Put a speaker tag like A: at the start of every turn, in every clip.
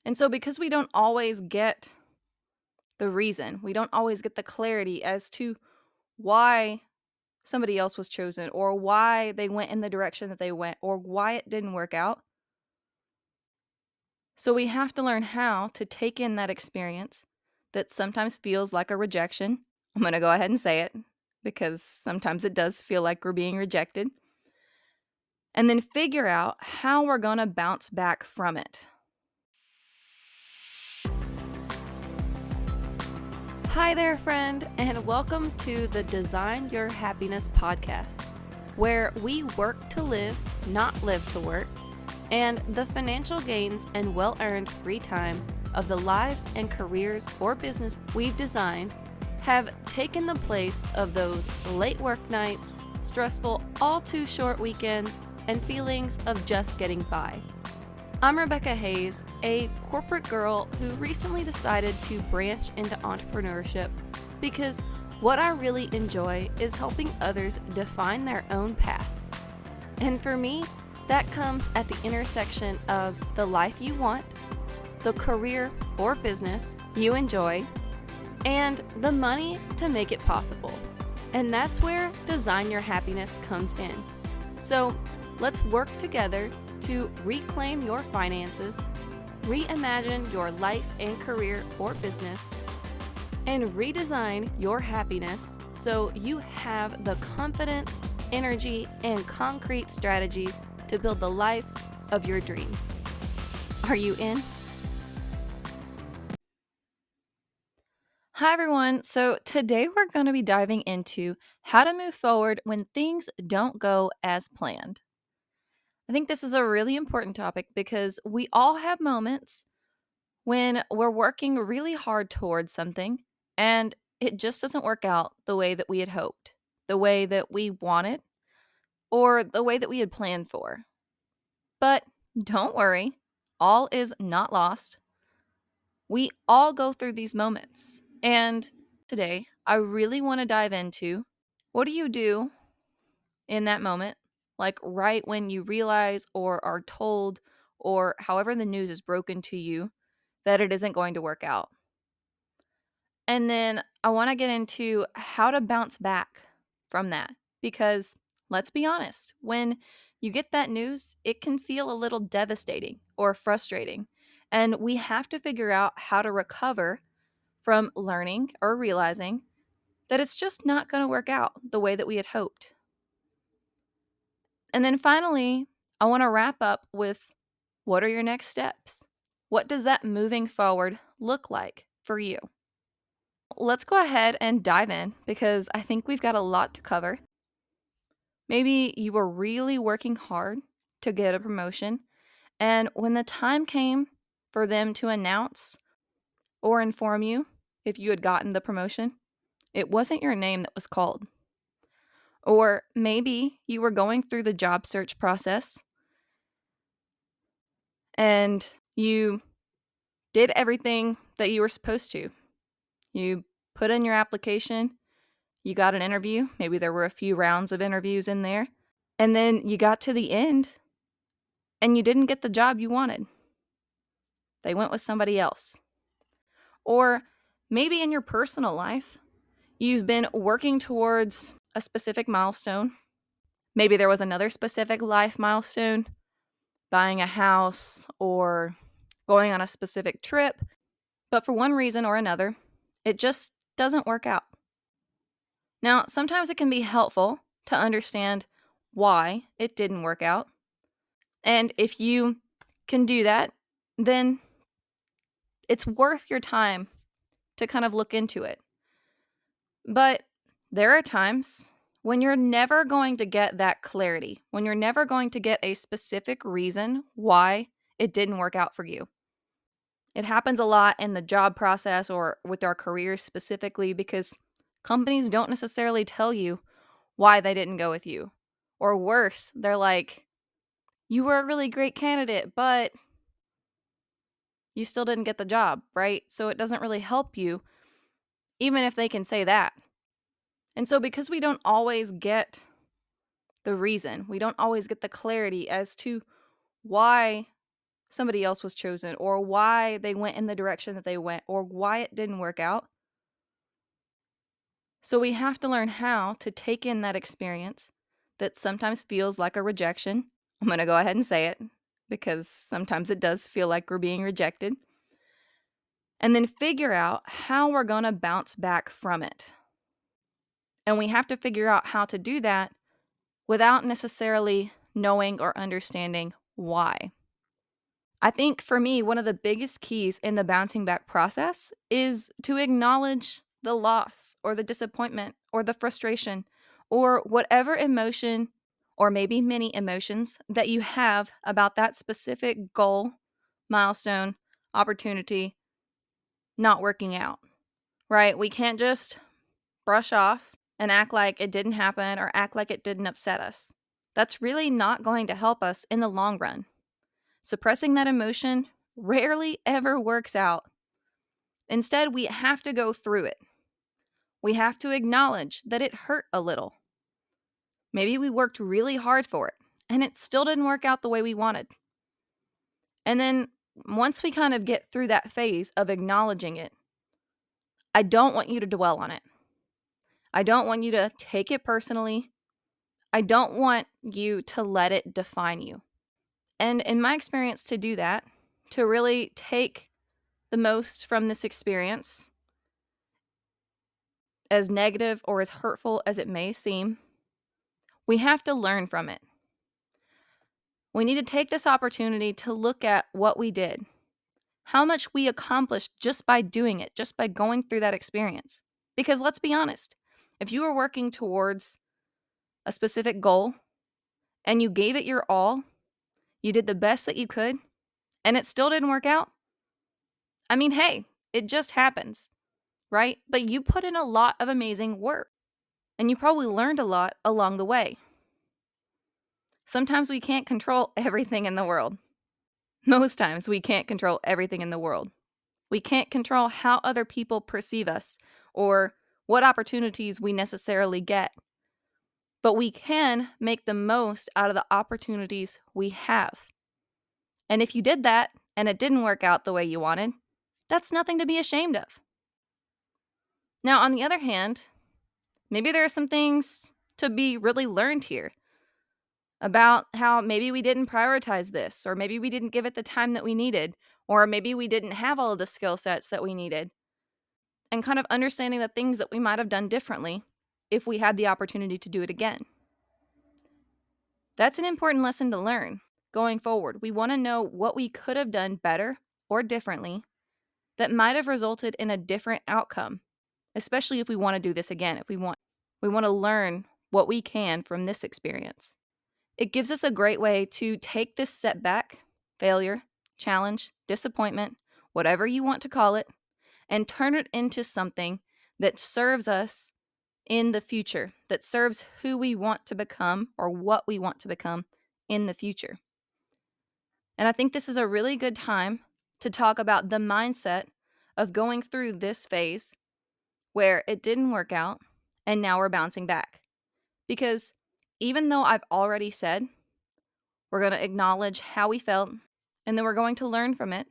A: And so, because we don't always get the reason, we don't always get the clarity as to why somebody else was chosen or why they went in the direction that they went or why it didn't work out. So, we have to learn how to take in that experience that sometimes feels like a rejection. I'm going to go ahead and say it because sometimes it does feel like we're being rejected. And then figure out how we're going to bounce back from it. Hi there, friend, and welcome to the Design Your Happiness podcast, where we work to live, not live to work, and the financial gains and well-earned free time of the lives and careers or business we've designed have taken the place of those late work nights, stressful, all too short weekends, and feelings of just getting by. I'm Rebecca Hayes, a corporate girl who recently decided to branch into entrepreneurship because what I really enjoy is helping others define their own path. And for me, that comes at the intersection of the life you want, the career or business you enjoy, and the money to make it possible. And that's where Design Your Happiness comes in. So let's work together to reclaim your finances, reimagine your life and career or business, and redesign your happiness so you have the confidence, energy, and concrete strategies to build the life of your dreams. Are you in? Hi, everyone. So today we're going to be diving into how to move forward when things don't go as planned. I think this is a really important topic because we all have moments when we're working really hard towards something and it just doesn't work out the way that we had hoped, the way that we wanted, or the way that we had planned for. But don't worry, all is not lost. We all go through these moments. And today, I really want to dive into what do you do in that moment, like right when you realize or are told, or however the news is broken to you, that it isn't going to work out. And then I want to get into how to bounce back from that because let's be honest, when you get that news, it can feel a little devastating or frustrating. And we have to figure out how to recover from learning or realizing that it's just not going to work out the way that we had hoped. And then finally, I want to wrap up with what are your next steps? What does that moving forward look like for you? Let's go ahead and dive in because I think we've got a lot to cover. Maybe you were really working hard to get a promotion, and when the time came for them to announce or inform you if you had gotten the promotion, it wasn't your name that was called. Or maybe you were going through the job search process and you did everything that you were supposed to. You put in your application, you got an interview, maybe there were a few rounds of interviews in there, and then you got to the end and you didn't get the job you wanted. They went with somebody else. Or maybe in your personal life, you've been working towards a specific milestone. Maybe there was another specific life milestone, buying a house or going on a specific trip, but for one reason or another, it just doesn't work out. Now, sometimes it can be helpful to understand why it didn't work out. And if you can do that, then it's worth your time to kind of look into it. But there are times when you're never going to get that clarity, when you're never going to get a specific reason why it didn't work out for you. It happens a lot in the job process or with our careers specifically because companies don't necessarily tell you why they didn't go with you. Or worse, they're like, you were a really great candidate, but you still didn't get the job, right? So it doesn't really help you, even if they can say that. And so because we don't always get the reason, we don't always get the clarity as to why somebody else was chosen, or why they went in the direction that they went, or why it didn't work out. So we have to learn how to take in that experience that sometimes feels like a rejection. I'm going to go ahead and say it because sometimes it does feel like we're being rejected. And then figure out how we're going to bounce back from it. And we have to figure out how to do that without necessarily knowing or understanding why. I think for me, one of the biggest keys in the bouncing back process is to acknowledge the loss or the disappointment or the frustration or whatever emotion or maybe many emotions that you have about that specific goal, milestone, opportunity not working out, right? We can't just brush off and act like it didn't happen or act like it didn't upset us. That's really not going to help us in the long run. Suppressing that emotion rarely ever works out. Instead, we have to go through it. We have to acknowledge that it hurt a little. Maybe we worked really hard for it, and it still didn't work out the way we wanted. And then once we kind of get through that phase of acknowledging it, I don't want you to dwell on it. I don't want you to take it personally. I don't want you to let it define you. And in my experience, to do that, to really take the most from this experience, as negative or as hurtful as it may seem, we have to learn from it. We need to take this opportunity to look at what we did, how much we accomplished just by doing it, just by going through that experience. Because let's be honest, if you were working towards a specific goal and you gave it your all, you did the best that you could, and it still didn't work out, I mean, hey, it just happens, right? But you put in a lot of amazing work, and you probably learned a lot along the way. Sometimes we can't control everything in the world. Most times we can't control everything in the world. We can't control how other people perceive us or what opportunities we necessarily get. But we can make the most out of the opportunities we have. And if you did that and it didn't work out the way you wanted, that's nothing to be ashamed of. Now, on the other hand, maybe there are some things to be really learned here about how maybe we didn't prioritize this, or maybe we didn't give it the time that we needed, or maybe we didn't have all of the skill sets that we needed, and kind of understanding the things that we might have done differently if we had the opportunity to do it again. That's an important lesson to learn going forward. We want to know what we could have done better or differently that might have resulted in a different outcome, especially if we want to do this again, if we want to learn what we can from this experience. It gives us a great way to take this setback, failure, challenge, disappointment, whatever you want to call it, and turn it into something that serves us in the future, that serves who we want to become or what we want to become in the future. And I think this is a really good time to talk about the mindset of going through this phase where it didn't work out and now we're bouncing back. Because even though I've already said we're going to acknowledge how we felt and then we're going to learn from it,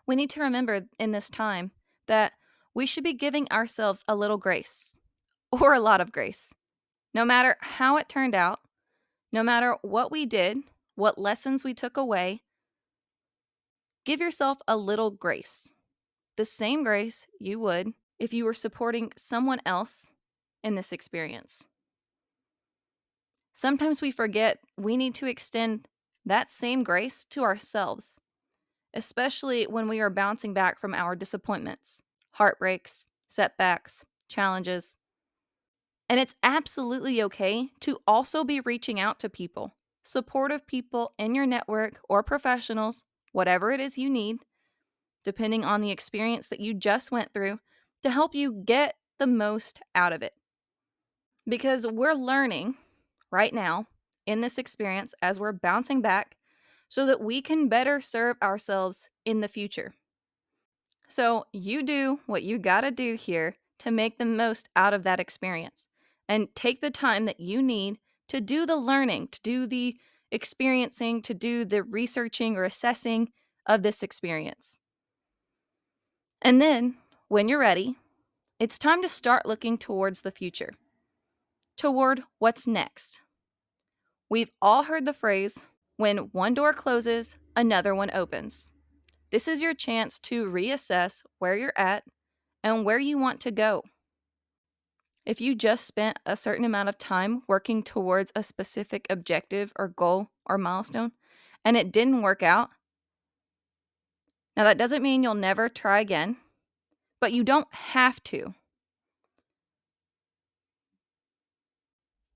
A: we need to remember in this time that we should be giving ourselves a little grace or a lot of grace. No matter how it turned out, no matter what we did, what lessons we took away, give yourself a little grace. The same grace you would if you were supporting someone else in this experience. Sometimes we forget we need to extend that same grace to ourselves, especially when we are bouncing back from our disappointments, heartbreaks, setbacks, challenges. And it's absolutely okay to also be reaching out to people, supportive people in your network or professionals, whatever it is you need, depending on the experience that you just went through, to help you get the most out of it. Because we're learning right now in this experience as we're bouncing back so that we can better serve ourselves in the future. So you do what you gotta do here to make the most out of that experience and take the time that you need to do the learning, to do the experiencing, to do the researching or assessing of this experience. And then, when you're ready, it's time to start looking towards the future, toward what's next. We've all heard the phrase, when one door closes, another one opens. This is your chance to reassess where you're at and where you want to go. If you just spent a certain amount of time working towards a specific objective or goal or milestone and it didn't work out, now that doesn't mean you'll never try again, but you don't have to.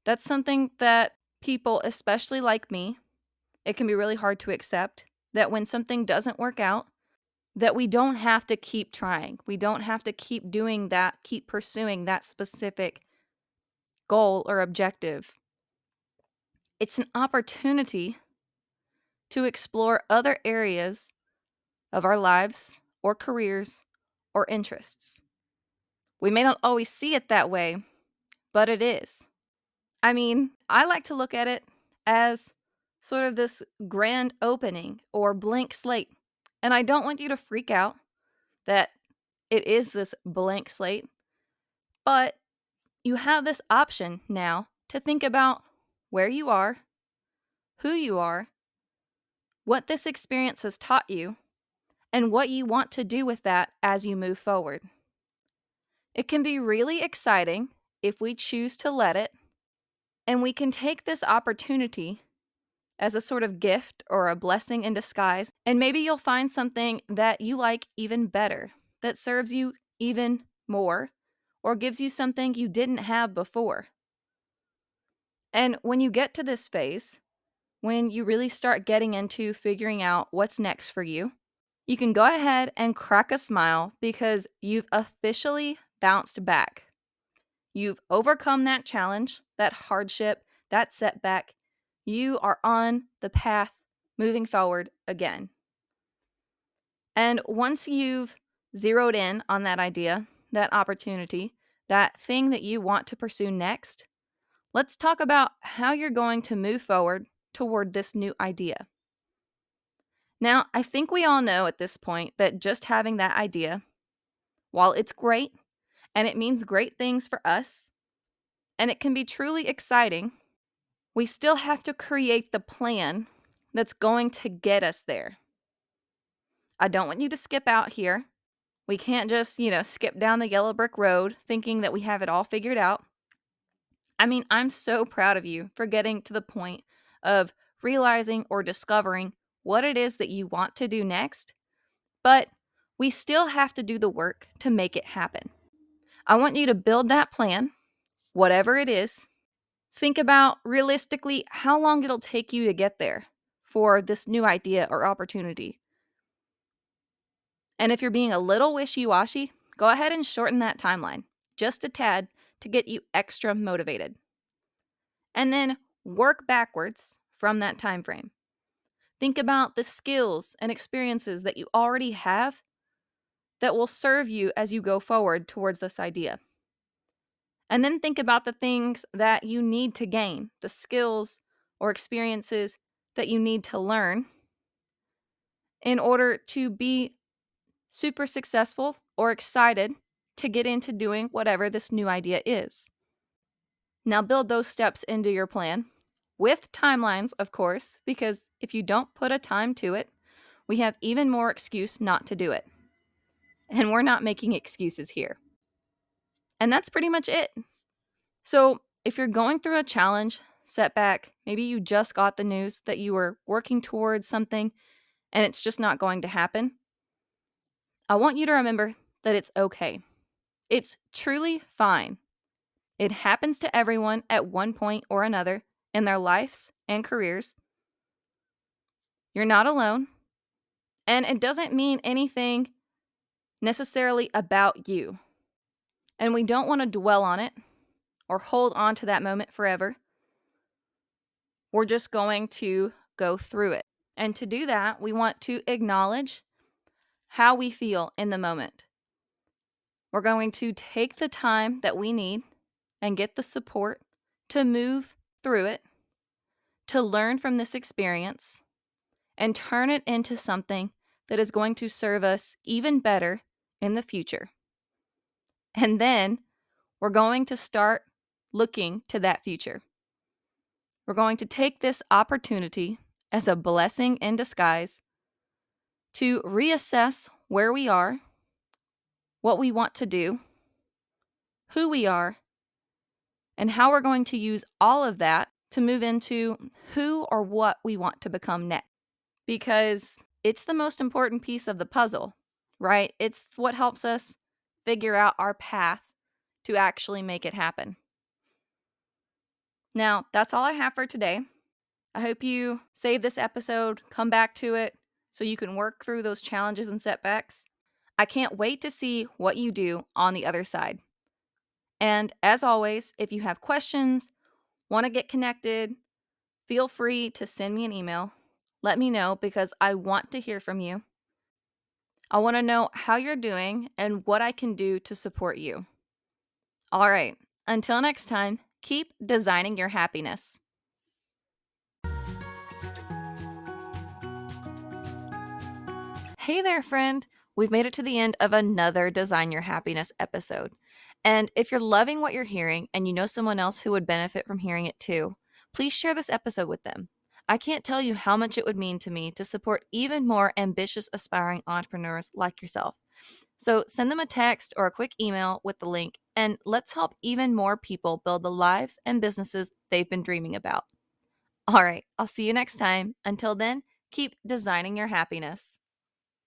A: That's something that people, especially like me, it can be really hard to accept that when something doesn't work out, that we don't have to keep trying. We don't have to keep doing that, keep pursuing that specific goal or objective. It's an opportunity to explore other areas of our lives or careers or interests. We may not always see it that way, but it is. I mean, I like to look at it as sort of this grand opening or blank slate. And I don't want you to freak out that it is this blank slate, but you have this option now to think about where you are, who you are, what this experience has taught you, and what you want to do with that as you move forward. It can be really exciting if we choose to let it, and we can take this opportunity as a sort of gift or a blessing in disguise, and maybe you'll find something that you like even better, that serves you even more, or gives you something you didn't have before. And when you get to this phase, when you really start getting into figuring out what's next for you, you can go ahead and crack a smile because you've officially bounced back. You've overcome that challenge, that hardship, that setback. You are on the path moving forward again. And once you've zeroed in on that idea, that opportunity, that thing that you want to pursue next, let's talk about how you're going to move forward toward this new idea. Now, I think we all know at this point that just having that idea, while it's great and it means great things for us, and it can be truly exciting, we still have to create the plan that's going to get us there. I don't want you to skip out here. We can't just, skip down the yellow brick road thinking that we have it all figured out. I mean, I'm so proud of you for getting to the point of realizing or discovering what it is that you want to do next, but we still have to do the work to make it happen. I want you to build that plan, whatever it is. Think about realistically how long it'll take you to get there for this new idea or opportunity. And if you're being a little wishy-washy, go ahead and shorten that timeline just a tad to get you extra motivated. And then work backwards from that time frame. Think about the skills and experiences that you already have that will serve you as you go forward towards this idea. And then think about the things that you need to gain, the skills or experiences that you need to learn in order to be super successful or excited to get into doing whatever this new idea is. Now build those steps into your plan with timelines, of course, because if you don't put a time to it, we have even more excuse not to do it. And we're not making excuses here. And that's pretty much it. So if you're going through a challenge, setback, maybe you just got the news that you were working towards something and it's just not going to happen, I want you to remember that it's okay. It's truly fine. It happens to everyone at one point or another in their lives and careers. You're not alone. And it doesn't mean anything necessarily about you. And we don't want to dwell on it or hold on to that moment forever. We're just going to go through it. And to do that, we want to acknowledge how we feel in the moment. We're going to take the time that we need and get the support to move through it, to learn from this experience, and turn it into something that is going to serve us even better in the future. And then we're going to start looking to that future. We're going to take this opportunity as a blessing in disguise to reassess where we are, what we want to do, who we are, and how we're going to use all of that to move into who or what we want to become next. Because it's the most important piece of the puzzle, right? It's what helps us figure out our path to actually make it happen. Now, that's all I have for today. I hope you save this episode, come back to it, so you can work through those challenges and setbacks. I can't wait to see what you do on the other side. And as always, if you have questions, want to get connected, feel free to send me an email. Let me know because I want to hear from you. I want to know how you're doing and what I can do to support you. All right, until next time, keep designing your happiness. Hey there, friend. We've made it to the end of another Design Your Happiness episode. And if you're loving what you're hearing and you know someone else who would benefit from hearing it too, please share this episode with them. I can't tell you how much it would mean to me to support even more ambitious, aspiring entrepreneurs like yourself. So send them a text or a quick email with the link, and let's help even more people build the lives and businesses they've been dreaming about. All right, I'll see you next time. Until then, keep designing your happiness.